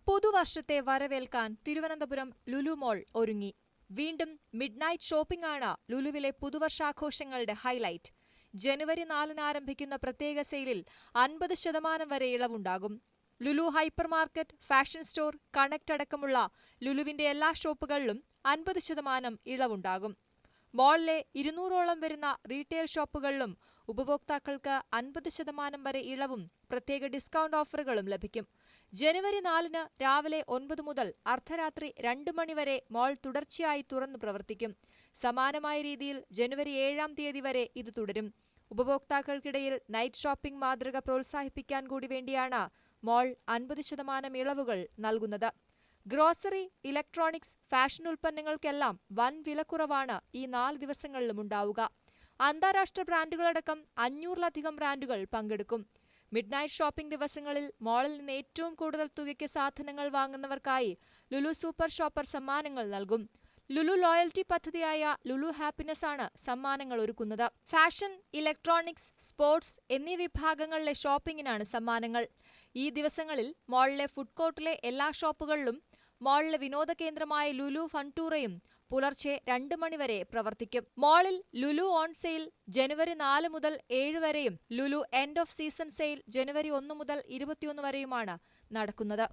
പുതുവർഷത്തെ വരവേൽക്കാൻ തിരുവനന്തപുരം ലുലു മോൾ ഒരുങ്ങി. വീണ്ടും മിഡ്നൈറ്റ് ഷോപ്പിംഗ് ആണ് ലുലുവിലെ പുതുവർഷാഘോഷങ്ങളുടെ ഹൈലൈറ്റ്. ജനുവരി 4-ന് ആരംഭിക്കുന്ന പ്രത്യേക സെയിലിൽ 50% വരെ ഇളവുണ്ടാകും. Lulu hyper market, fashion store, connect അടക്കമുള്ള ലുലുവിന്റെ എല്ലാ ഷോപ്പുകളിലും 50% ഇളവുണ്ടാകും. മോളിലെ 200ഓളം വരുന്ന റീറ്റെയിൽ ഷോപ്പുകളിലും ഉപഭോക്താക്കൾക്ക് 50% വരെ ഇളവും പ്രത്യേക ഡിസ്കൗണ്ട് ഓഫറുകളും ലഭിക്കും. ജനുവരി 4-ന് രാവിലെ 9 മുതൽ അർദ്ധരാത്രി 2 മണി വരെ മോൾ തുടർച്ചയായി തുറന്നു പ്രവർത്തിക്കും. സമാനമായ രീതിയിൽ ജനുവരി 7-ാം തീയതി വരെ ഇത് തുടരും. ഉപഭോക്താക്കൾക്കിടയിൽ നൈറ്റ് ഷോപ്പിംഗ് മാതൃക പ്രോത്സാഹിപ്പിക്കാൻ കൂടി വേണ്ടിയാണ് മോൾ 50% ഇളവുകൾ നൽകുന്നത്. ഗ്രോസറി, ഇലക്ട്രോണിക്സ്, ഫാഷൻ ഉൽപ്പന്നങ്ങൾക്കെല്ലാം വൻ വിലക്കുറവാണ് ഈ 4 ദിവസങ്ങളിലും ഉണ്ടാവുക. അന്താരാഷ്ട്ര ബ്രാൻഡുകളടക്കം 500-ലധികം ബ്രാൻഡുകൾ പങ്കെടുക്കും. മിഡ്നൈറ്റ് ഷോപ്പിംഗ് ദിവസങ്ങളിൽ മോളിൽ നിന്ന് ഏറ്റവും കൂടുതൽ തുകയ്ക്ക് സാധനങ്ങൾ വാങ്ങുന്നവർക്കായി ലുലു സൂപ്പർ ഷോപ്പർ സമ്മാനങ്ങൾ നൽകും. ലുലു ലോയൽറ്റി പദ്ധതിയായ ലുലു ഹാപ്പിനെസ് ആണ് സമ്മാനങ്ങൾ ഒരുക്കുന്നത്. ഫാഷൻ, ഇലക്ട്രോണിക്സ്, സ്പോർട്സ് എന്നീ വിഭാഗങ്ങളിലെ ഷോപ്പിംഗിനാണ് സമ്മാനങ്ങൾ. ഈ ദിവസങ്ങളിൽ മോളിലെ ഫുഡ് കോർട്ടിലെ എല്ലാ ഷോപ്പുകളിലും മോളിലെ വിനോദ കേന്ദ്രമായ ലുലു ഫൺടൂറയും പുലർച്ചെ 2 മണി വരെ പ്രവർത്തിക്കും. മോളിൽ ലുലു ഓൺ സെയിൽ ജനുവരി 4 മുതൽ 7 വരെയും Lulu end of season sale ജനുവരി 1 മുതൽ 21 വരെയുമാണ് നടക്കുന്നത്.